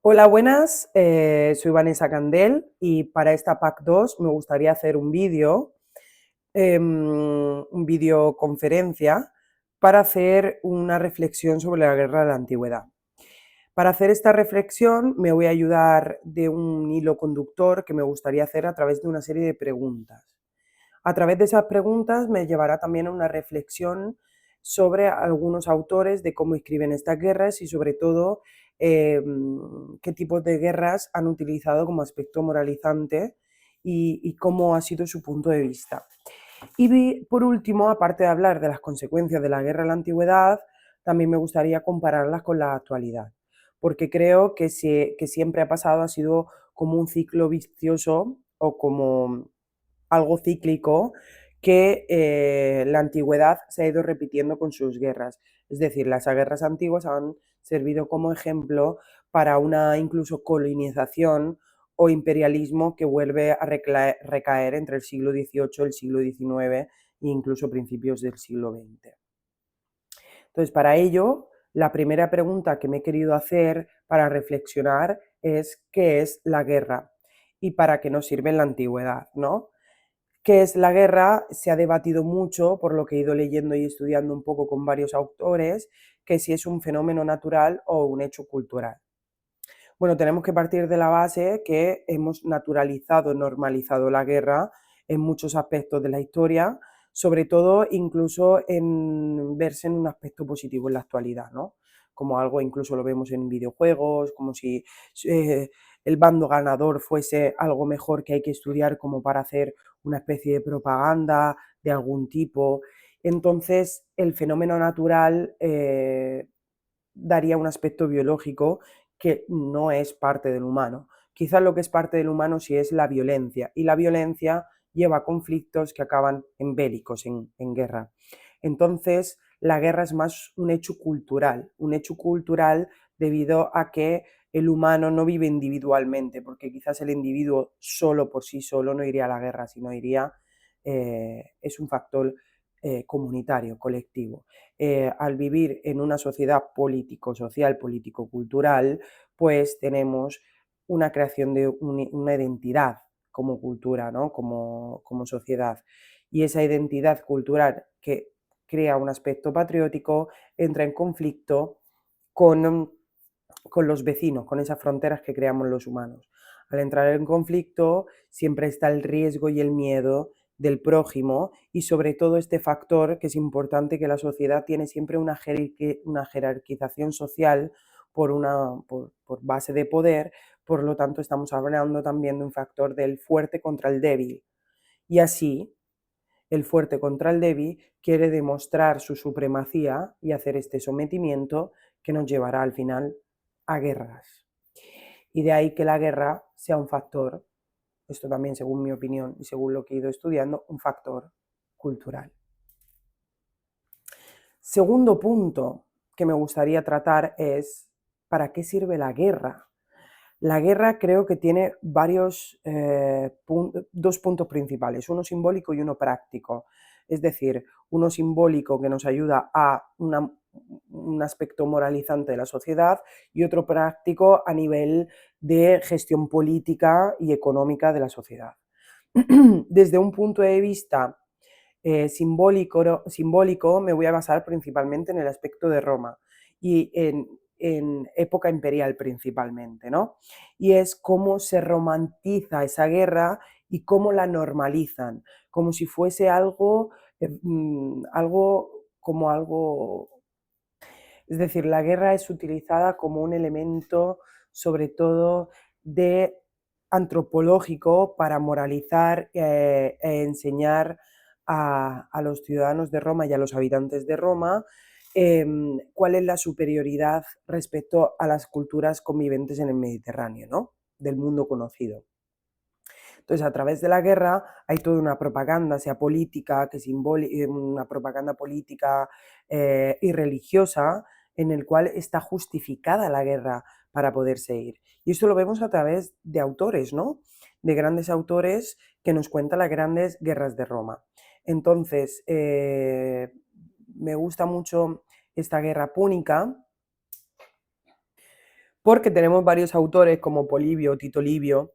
Hola, buenas, soy Vanessa Candel y para esta PAC 2 me gustaría hacer un vídeo conferencia para hacer una reflexión sobre la guerra de la antigüedad. Para hacer esta reflexión me voy a ayudar de un hilo conductor que me gustaría hacer a través de una serie de preguntas. A través de esas preguntas me llevará también a una reflexión sobre algunos autores, de cómo escriben estas guerras y sobre todo qué tipos de guerras han utilizado como aspecto moralizante y cómo ha sido su punto de vista. Y por último, aparte de hablar de las consecuencias de la guerra en la antigüedad, también me gustaría compararlas con la actualidad, porque creo que siempre ha pasado, ha sido como un ciclo vicioso o como algo cíclico que la antigüedad se ha ido repitiendo con sus guerras. Es decir, las guerras antiguas han servido como ejemplo para una incluso colonización o imperialismo que vuelve a recaer entre el siglo XVIII, el siglo XIX e incluso principios del siglo XX. Entonces, para ello, la primera pregunta que me he querido hacer para reflexionar es ¿qué es la guerra? ¿Y para qué nos sirve en la antigüedad? ¿No? ¿Qué es la guerra? Se ha debatido mucho, por lo que he ido leyendo y estudiando un poco con varios autores, que si es un fenómeno natural o un hecho cultural. Bueno, tenemos que partir de la base que hemos naturalizado, normalizado la guerra en muchos aspectos de la historia, sobre todo incluso en verse en un aspecto positivo en la actualidad, ¿no? Como algo, incluso lo vemos en videojuegos, como si eh, el bando ganador fuese algo mejor que hay que estudiar como para hacer una especie de propaganda de algún tipo. Entonces, el fenómeno natural daría un aspecto biológico que no es parte del humano. Quizás lo que es parte del humano sí es la violencia, y la violencia lleva a conflictos que acaban en bélicos, en guerra. Entonces, la guerra es más un hecho cultural debido a que el humano no vive individualmente, porque quizás el individuo solo por sí solo no iría a la guerra, sino iría, es un factor comunitario, colectivo. Al vivir en una sociedad político-social, político-cultural, pues tenemos una creación de una identidad como cultura, ¿no? Como sociedad. Y esa identidad cultural que crea un aspecto patriótico entra en conflicto con, con los vecinos, con esas fronteras que creamos los humanos. Al entrar en conflicto siempre está el riesgo y el miedo del prójimo y sobre todo este factor que es importante, que la sociedad tiene siempre una jerarquización social por base de poder, por lo tanto estamos hablando también de un factor del fuerte contra el débil. Y así, el fuerte contra el débil quiere demostrar su supremacía y hacer este sometimiento que nos llevará al final a guerras. Y de ahí que la guerra sea un factor, esto también según mi opinión y según lo que he ido estudiando, un factor cultural. Segundo punto que me gustaría tratar es ¿para qué sirve la guerra? La guerra creo que tiene dos puntos principales, uno simbólico y uno práctico. Es decir, uno simbólico que nos ayuda a un aspecto moralizante de la sociedad y otro práctico a nivel de gestión política y económica de la sociedad. Desde un punto de vista simbólico me voy a basar principalmente en el aspecto de Roma y en época imperial principalmente, ¿no? Y es cómo se romantiza esa guerra y cómo la normalizan, como si fuese algo. Es decir, la guerra es utilizada como un elemento, sobre todo, de antropológico para moralizar e enseñar a los ciudadanos de Roma y a los habitantes de Roma cuál es la superioridad respecto a las culturas conviventes en el Mediterráneo, ¿no? Del mundo conocido. Entonces, a través de la guerra hay toda una propaganda, sea política, una propaganda política y religiosa, en el cual está justificada la guerra para poder seguir. Y esto lo vemos a través de autores, ¿no? De grandes autores que nos cuentan las grandes guerras de Roma. Entonces, me gusta mucho esta guerra púnica, porque tenemos varios autores como Polibio, Tito Livio,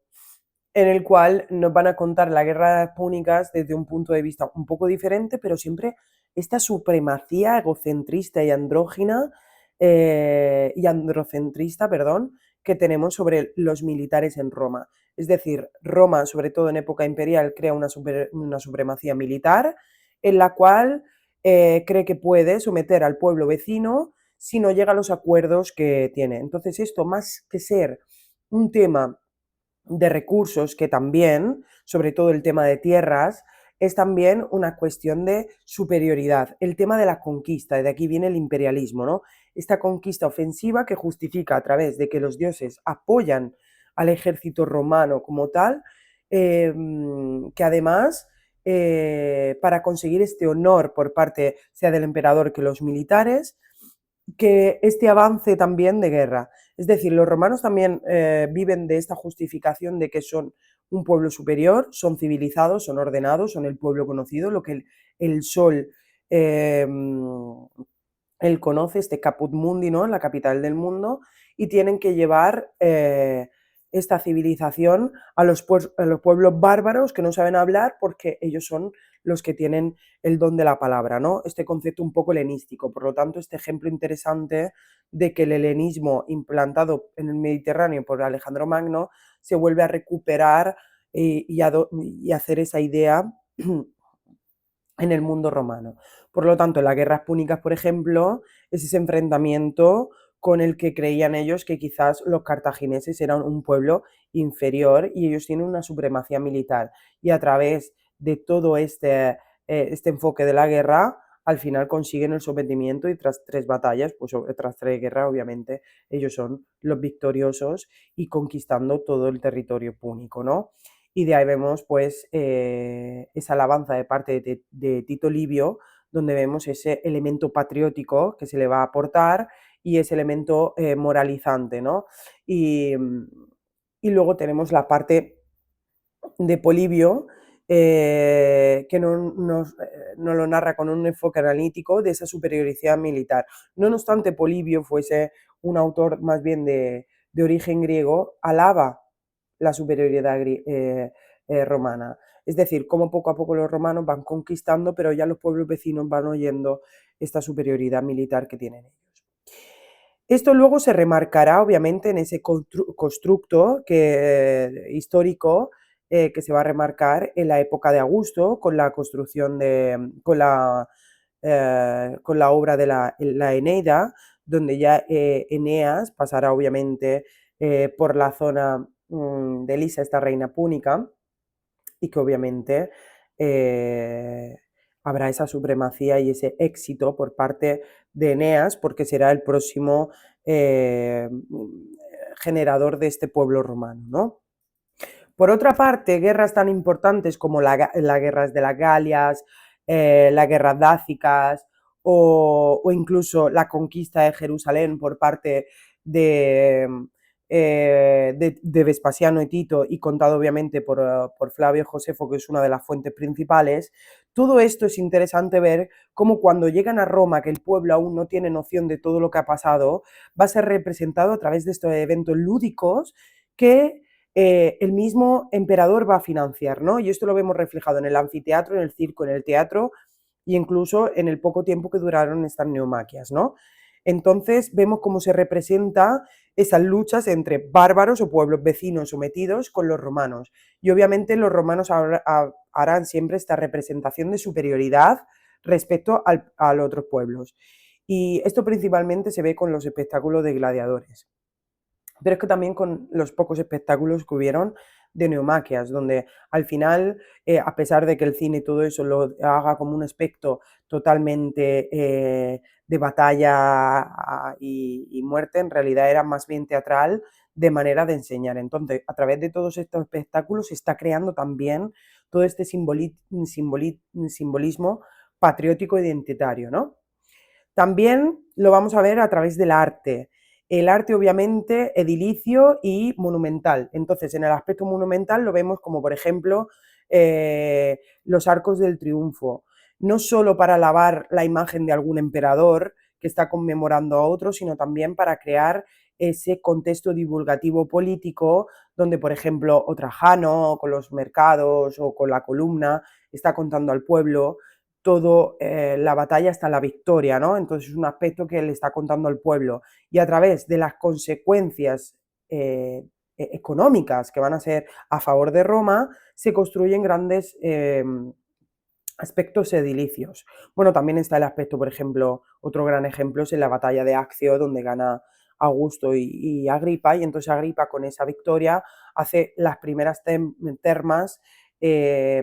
en el cual nos van a contar la guerra de las púnicas desde un punto de vista un poco diferente, pero siempre esta supremacía egocentrista y andrógina y androcentrista, perdón, que tenemos sobre los militares en Roma. Es decir, Roma, sobre todo en época imperial, crea una supremacía militar en la cual cree que puede someter al pueblo vecino si no llega a los acuerdos que tiene. Entonces, esto más que ser un tema de recursos, que también, sobre todo el tema de tierras, es también una cuestión de superioridad. El tema de la conquista, de aquí viene el imperialismo, ¿no? Esta conquista ofensiva que justifica a través de que los dioses apoyan al ejército romano como tal, que además, para conseguir este honor por parte sea del emperador que los militares, que este avance también de guerra. Es decir, los romanos también viven de esta justificación de que son un pueblo superior, son civilizados, son ordenados, son el pueblo conocido, lo que el sol, eh, él conoce, este Caput Mundi, ¿no? La capital del mundo, y tienen que llevar esta civilización a los pueblos bárbaros que no saben hablar porque ellos son los que tienen el don de la palabra, ¿no? Este concepto un poco helenístico. Por lo tanto, este ejemplo interesante de que el helenismo implantado en el Mediterráneo por Alejandro Magno se vuelve a recuperar y hacer esa idea en el mundo romano. Por lo tanto, las guerras púnicas, por ejemplo, es ese enfrentamiento con el que creían ellos que quizás los cartagineses eran un pueblo inferior y ellos tienen una supremacía militar. Y a través de todo este enfoque de la guerra, al final consiguen el sometimiento y tras 3 batallas, pues tras 3 guerras, obviamente, ellos son los victoriosos y conquistando todo el territorio púnico, ¿no? Y de ahí vemos pues esa alabanza de parte de Tito Livio, donde vemos ese elemento patriótico que se le va a aportar y ese elemento moralizante, ¿no? Y, y luego tenemos la parte de Polibio, que nos lo narra con un enfoque analítico de esa superioridad militar. No obstante, Polibio fuese un autor más bien de origen griego, alaba la superioridad romana. Es decir, cómo poco a poco los romanos van conquistando, pero ya los pueblos vecinos van oyendo esta superioridad militar que tienen ellos. Esto luego se remarcará, obviamente, en ese constructo histórico que se va a remarcar en la época de Augusto, con la construcción con la obra de la Eneida, donde ya Eneas pasará, obviamente, por la zona de Lisa, esta reina púnica, y que obviamente eh, habrá esa supremacía y ese éxito por parte de Eneas, porque será el próximo generador de este pueblo romano, ¿no? Por otra parte, guerras tan importantes como las guerras de las Galias, las guerras dácicas o incluso la conquista de Jerusalén por parte de Vespasiano y Tito y contado obviamente por Flavio Josefo, que es una de las fuentes principales, todo esto es interesante ver cómo cuando llegan a Roma, que el pueblo aún no tiene noción de todo lo que ha pasado, va a ser representado a través de estos eventos lúdicos que el mismo emperador va a financiar, ¿no? Y esto lo vemos reflejado en el anfiteatro, en el circo, en el teatro e incluso en el poco tiempo que duraron estas neumaquias, ¿no? Entonces vemos cómo se representa esas luchas entre bárbaros o pueblos vecinos sometidos con los romanos. Y obviamente los romanos harán siempre esta representación de superioridad respecto a los otros pueblos. Y esto principalmente se ve con los espectáculos de gladiadores. Pero es que también con los pocos espectáculos que hubieron de neumaquias, donde al final, a pesar de que el cine y todo eso lo haga como un aspecto totalmente de batalla y muerte, en realidad era más bien teatral de manera de enseñar. Entonces, a través de todos estos espectáculos se está creando también todo este simbolismo patriótico identitario, ¿no? También lo vamos a ver a través del arte. El arte obviamente edilicio y monumental. Entonces, en el aspecto monumental lo vemos como, por ejemplo, los arcos del triunfo. No solo para alabar la imagen de algún emperador que está conmemorando a otro, sino también para crear ese contexto divulgativo político donde, por ejemplo, o Trajano, con los mercados o con la columna, está contando al pueblo todo la batalla hasta la victoria, ¿no? Entonces es un aspecto que le está contando al pueblo y a través de las consecuencias económicas que van a ser a favor de Roma, se construyen grandes aspectos edilicios. Bueno, también está el aspecto, por ejemplo, otro gran ejemplo es en la batalla de Accio, donde gana Augusto y Agripa, y entonces Agripa con esa victoria hace las primeras termas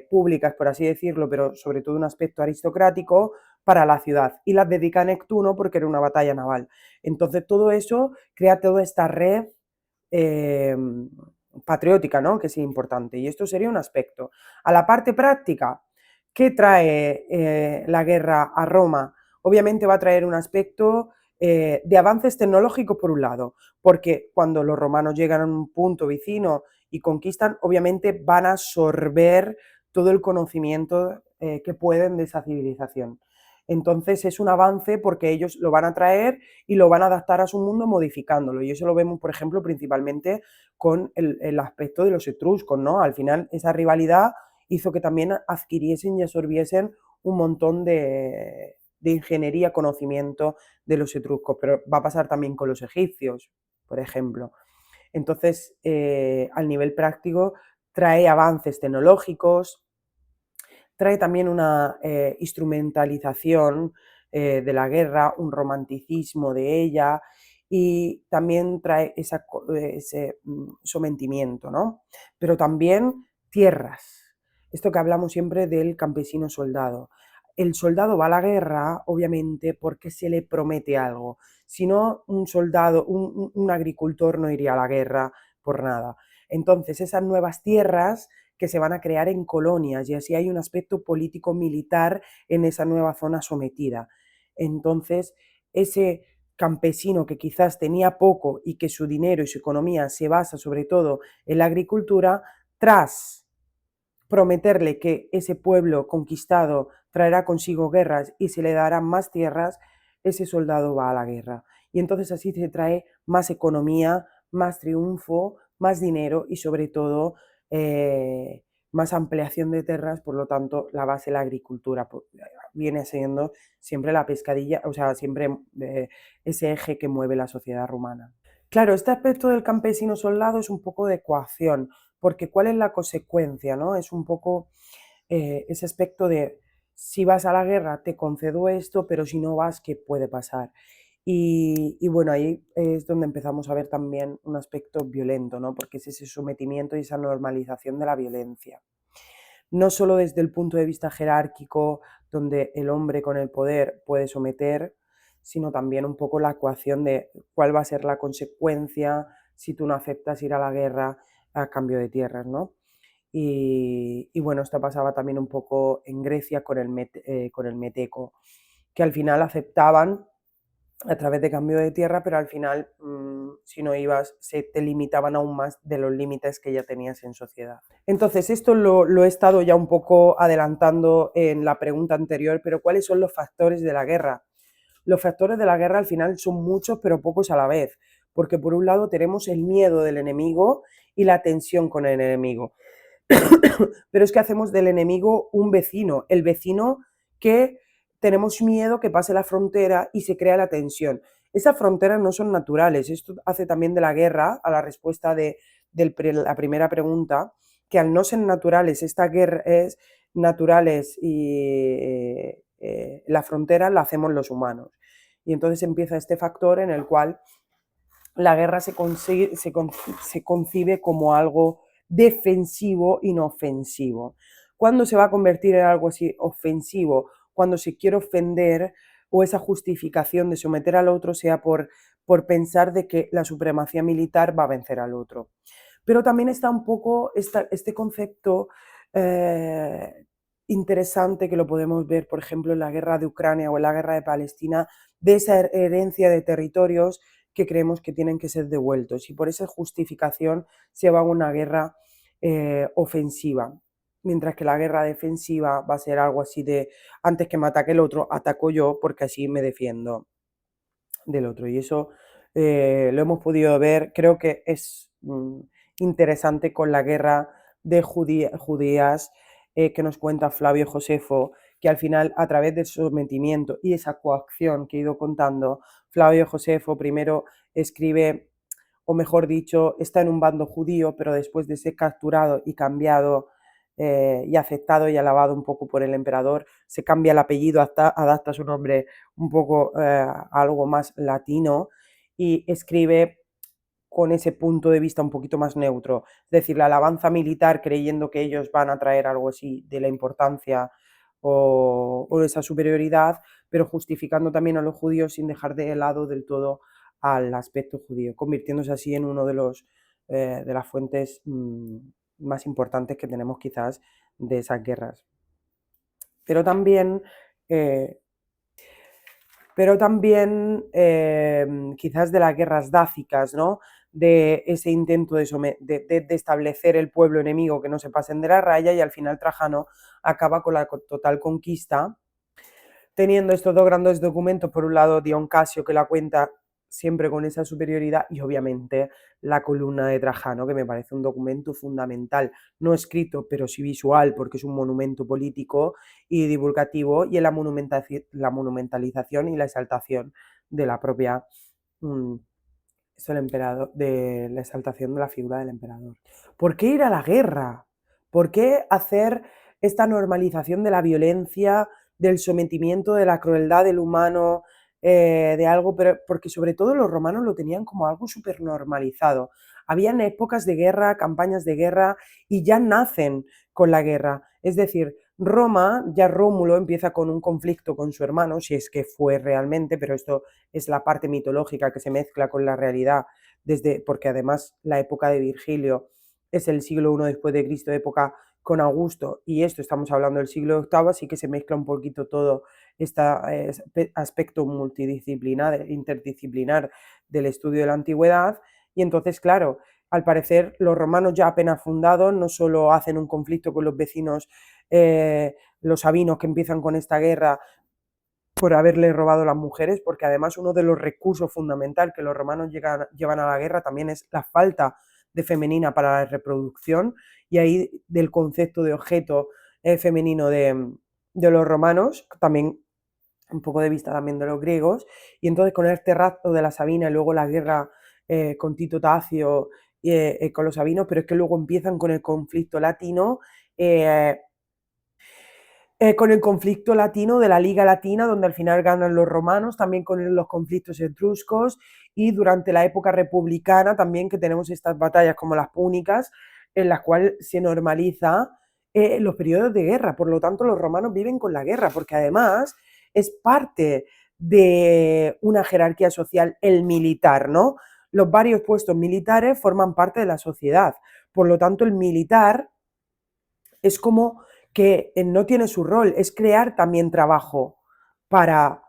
públicas, por así decirlo, pero sobre todo un aspecto aristocrático para la ciudad, y las dedica a Neptuno porque era una batalla naval. Entonces todo eso crea toda esta red eh, patriótica, ¿no? Que es importante, y esto sería un aspecto. A la parte práctica, ¿qué trae la guerra a Roma? Obviamente va a traer un aspecto de avances tecnológicos por un lado, porque cuando los romanos llegan a un punto vecino y conquistan, obviamente van a absorber todo el conocimiento que pueden de esa civilización. Entonces es un avance porque ellos lo van a traer y lo van a adaptar a su mundo modificándolo. Y eso lo vemos, por ejemplo, principalmente con el aspecto de los etruscos, ¿no? Al final esa rivalidad hizo que también adquiriesen y absorbiesen un montón de ingeniería, conocimiento de los etruscos, pero va a pasar también con los egipcios, por ejemplo. Entonces, al nivel práctico, trae avances tecnológicos, trae también una instrumentalización de la guerra, un romanticismo de ella y también trae ese sometimiento, ¿no? Pero también tierras. Esto que hablamos siempre del campesino soldado. El soldado va a la guerra, obviamente, porque se le promete algo. Si no, un soldado, un agricultor no iría a la guerra por nada. Entonces, esas nuevas tierras que se van a crear en colonias y así hay un aspecto político-militar en esa nueva zona sometida. Entonces, ese campesino que quizás tenía poco y que su dinero y su economía se basa sobre todo en la agricultura, tras prometerle que ese pueblo conquistado traerá consigo guerras y se le darán más tierras, ese soldado va a la guerra. Y entonces así se trae más economía, más triunfo, más dinero y sobre todo más ampliación de tierras, por lo tanto la base de la agricultura viene siendo siempre la pescadilla, o sea, siempre ese eje que mueve la sociedad romana. Claro, este aspecto del campesino soldado es un poco de ecuación, porque ¿cuál es la consecuencia? ¿No? Es un poco ese aspecto de si vas a la guerra te concedo esto, pero si no vas, ¿qué puede pasar? Y bueno, ahí es donde empezamos a ver también un aspecto violento, ¿no? Porque es ese sometimiento y esa normalización de la violencia. No solo desde el punto de vista jerárquico, donde el hombre con el poder puede someter, sino también un poco la ecuación de cuál va a ser la consecuencia si tú no aceptas ir a la guerra a cambio de tierras, ¿no? Y bueno, esto pasaba también un poco en Grecia con el meteco, que al final aceptaban a través de cambio de tierra, pero al final, si no ibas, se te limitaban aún más de los límites que ya tenías en sociedad. Entonces, esto lo he estado ya un poco adelantando en la pregunta anterior, pero ¿cuáles son los factores de la guerra? Los factores de la guerra al final son muchos, pero pocos a la vez, porque por un lado tenemos el miedo del enemigo y la tensión con el enemigo. Pero es que hacemos del enemigo un vecino, el vecino que tenemos miedo que pase la frontera y se crea la tensión. Esas fronteras no son naturales, esto hace también de la guerra, a la respuesta de la primera pregunta, que al no ser naturales, esta guerra es naturales y la frontera la hacemos los humanos. Y entonces empieza este factor en el cual la guerra se concibe como algo defensivo y no ofensivo. ¿Cuándo se va a convertir en algo así ofensivo? Cuando se quiere ofender o esa justificación de someter al otro sea por pensar de que la supremacía militar va a vencer al otro. Pero también está un poco este concepto interesante que lo podemos ver, por ejemplo, en la guerra de Ucrania o en la guerra de Palestina, de esa herencia de territorios que creemos que tienen que ser devueltos y por esa justificación se va a una guerra ofensiva, mientras que la guerra defensiva va a ser algo así de antes que me ataque el otro, ataco yo porque así me defiendo del otro y eso lo hemos podido ver, creo que es interesante con la guerra de judías que nos cuenta Flavio Josefo, que al final, a través del sometimiento y esa coacción que he ido contando, Flavio Josefo primero escribe, o mejor dicho, está en un bando judío, pero después de ser capturado y cambiado y aceptado y alabado un poco por el emperador, se cambia el apellido, adapta su nombre un poco a algo más latino y escribe con ese punto de vista un poquito más neutro, es decir, la alabanza militar creyendo que ellos van a traer algo así de la importancia o esa superioridad, pero justificando también a los judíos sin dejar de lado del todo al aspecto judío, convirtiéndose así en uno de las fuentes más importantes que tenemos quizás de esas guerras. Pero también eh, quizás de las guerras dácicas, ¿no? De ese intento de establecer el pueblo enemigo, que no se pasen de la raya, y al final Trajano acaba con la total conquista, teniendo estos dos grandes documentos, por un lado Dion Casio, que la cuenta siempre con esa superioridad, y obviamente la columna de Trajano, que me parece un documento fundamental, no escrito, pero sí visual, porque es un monumento político y divulgativo, y en la monumentalización y la exaltación de la propia el emperador, de la exaltación de la figura del emperador. ¿Por qué ir a la guerra? ¿Por qué hacer esta normalización de la violencia, del sometimiento, de la crueldad del humano, de algo? Pero porque sobre todo los romanos lo tenían como algo súper normalizado. Habían épocas de guerra, campañas de guerra, y ya nacen con la guerra. Es decir, Roma, ya Rómulo empieza con un conflicto con su hermano, si es que fue realmente, pero esto es la parte mitológica que se mezcla con la realidad, porque además la época de Virgilio es el siglo I después de Cristo, época con Augusto, y esto estamos hablando del siglo VIII, así que se mezcla un poquito todo este aspecto multidisciplinar, interdisciplinar del estudio de la antigüedad, y entonces, claro, al parecer los romanos ya apenas fundados no solo hacen un conflicto con los vecinos, los sabinos que empiezan con esta guerra por haberle robado las mujeres, porque además uno de los recursos fundamentales que los romanos llevan a la guerra también es la falta de femenina para la reproducción, y ahí del concepto de objeto femenino de los romanos, también un poco de vista también de los griegos, y entonces con este rapto de la Sabina y luego la guerra con Tito Tacio con los sabinos, pero es que luego empiezan con el conflicto latino, con el conflicto latino de la Liga Latina, donde al final ganan los romanos, también con los conflictos etruscos, y durante la época republicana también que tenemos estas batallas como las púnicas, en las cuales se normaliza los periodos de guerra. Por lo tanto, los romanos viven con la guerra, porque además es parte de una jerarquía social el militar, ¿no? Los varios puestos militares forman parte de la sociedad. Por lo tanto, el militar es como que no tiene su rol, es crear también trabajo para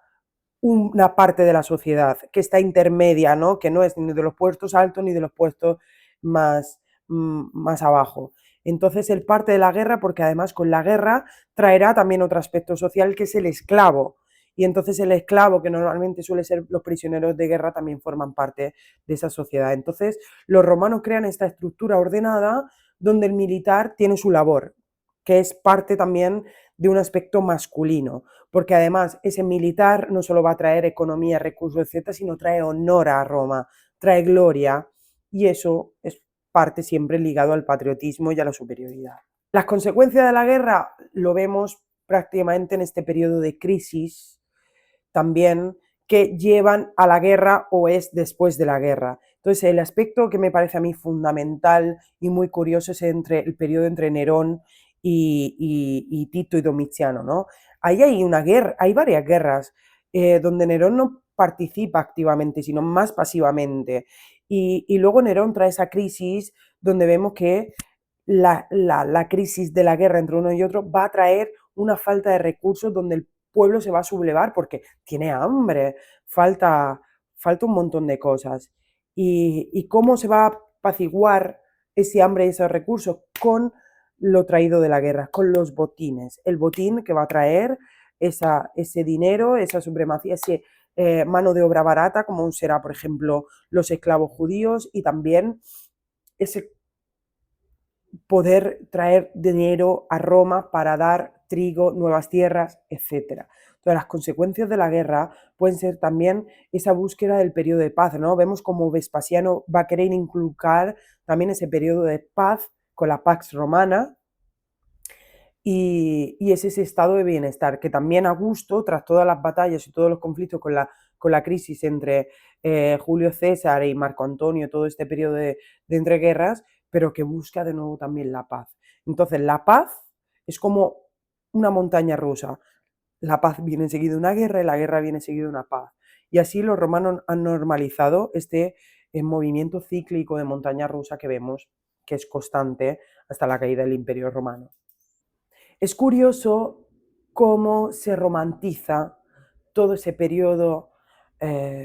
una parte de la sociedad que está intermedia, ¿no? Que no es ni de los puestos altos ni de los puestos más, más abajo. Entonces él parte de la guerra porque además con la guerra traerá también otro aspecto social que es el esclavo. Y entonces el esclavo, que normalmente suele ser los prisioneros de guerra, también forman parte de esa sociedad. Entonces los romanos crean esta estructura ordenada donde el militar tiene su labor, que es parte también de un aspecto masculino, porque además ese militar no solo va a traer economía, recursos, etcétera, sino trae honor a Roma, trae gloria, y eso es parte siempre ligado al patriotismo y a la superioridad. Las consecuencias de la guerra lo vemos prácticamente en este periodo de crisis también, que llevan a la guerra o es después de la guerra. Entonces, el aspecto que me parece a mí fundamental y muy curioso es el periodo entre Nerón y Tito y Domiciano, ¿no? Ahí hay una guerra, hay varias guerras donde Nerón no participa activamente, sino más pasivamente. Y luego Nerón trae esa crisis donde vemos que la crisis de la guerra entre uno y otro va a traer una falta de recursos donde el pueblo se va a sublevar porque tiene hambre, falta un montón de cosas. ¿Y cómo se va a apaciguar ese hambre y esos recursos? Con lo traído de la guerra, con los botines. El botín que va a traer ese dinero, esa supremacía, mano de obra barata, como será, por ejemplo, los esclavos judíos, y también ese poder traer dinero a Roma para dar trigo, nuevas tierras, etc. Entonces, las consecuencias de la guerra pueden ser también esa búsqueda del periodo de paz, ¿no? Vemos como Vespasiano va a querer inculcar también ese periodo de paz con la Pax Romana, y es ese estado de bienestar que también Augusto, tras todas las batallas y todos los conflictos con la crisis entre Julio César y Marco Antonio, todo este periodo de entreguerras, pero que busca de nuevo también la paz. Entonces, la paz es como una montaña rusa. La paz viene seguida de una guerra y la guerra viene seguida de una paz. Y así los romanos han normalizado este movimiento cíclico de montaña rusa que vemos, que es constante hasta la caída del Imperio Romano. Es curioso cómo se romantiza todo ese periodo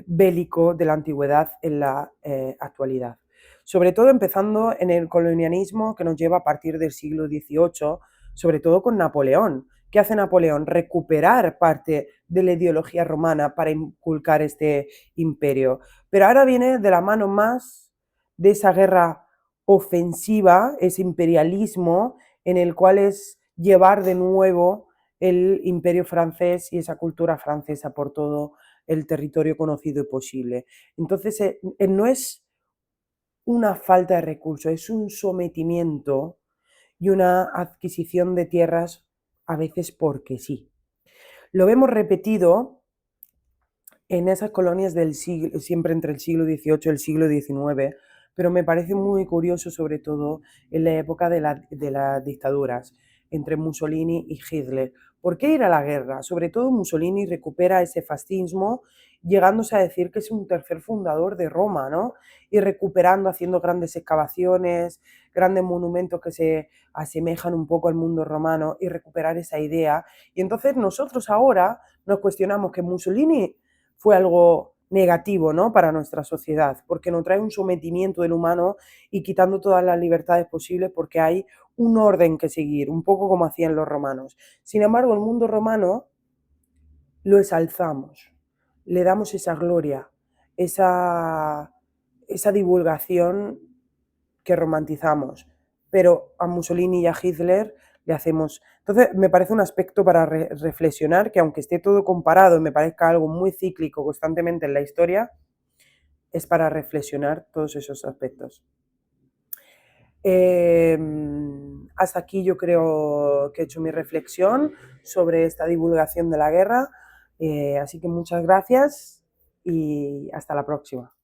bélico de la antigüedad en la actualidad. Sobre todo empezando en el colonialismo que nos lleva a partir del siglo XVIII, sobre todo con Napoleón. ¿Qué hace Napoleón? Recuperar parte de la ideología romana para inculcar este imperio. Pero ahora viene de la mano más de esa guerra ofensiva, ese imperialismo en el cual es llevar de nuevo el imperio francés y esa cultura francesa por todo el territorio conocido y posible. Entonces, no es una falta de recursos, es un sometimiento y una adquisición de tierras a veces porque sí. Lo vemos repetido en esas colonias del siglo, siempre entre el siglo XVIII y el siglo XIX, pero me parece muy curioso sobre todo en la época de las dictaduras entre Mussolini y Hitler. ¿Por qué ir a la guerra? Sobre todo Mussolini recupera ese fascismo, llegándose a decir que es un tercer fundador de Roma, ¿no? Y recuperando, haciendo grandes excavaciones, grandes monumentos que se asemejan un poco al mundo romano, y recuperar esa idea. Y entonces nosotros ahora nos cuestionamos que Mussolini fue algo negativo, ¿no?, para nuestra sociedad, porque nos trae un sometimiento del humano y quitando todas las libertades posibles porque hay un orden que seguir, un poco como hacían los romanos. Sin embargo, el mundo romano lo exalzamos, le damos esa gloria, esa, esa divulgación que romantizamos, pero a Mussolini y a Hitler le hacemos... Entonces, me parece un aspecto para reflexionar, que aunque esté todo comparado y me parezca algo muy cíclico constantemente en la historia, es para reflexionar todos esos aspectos. Hasta aquí yo creo que he hecho mi reflexión sobre esta divulgación de la guerra, así que muchas gracias y hasta la próxima.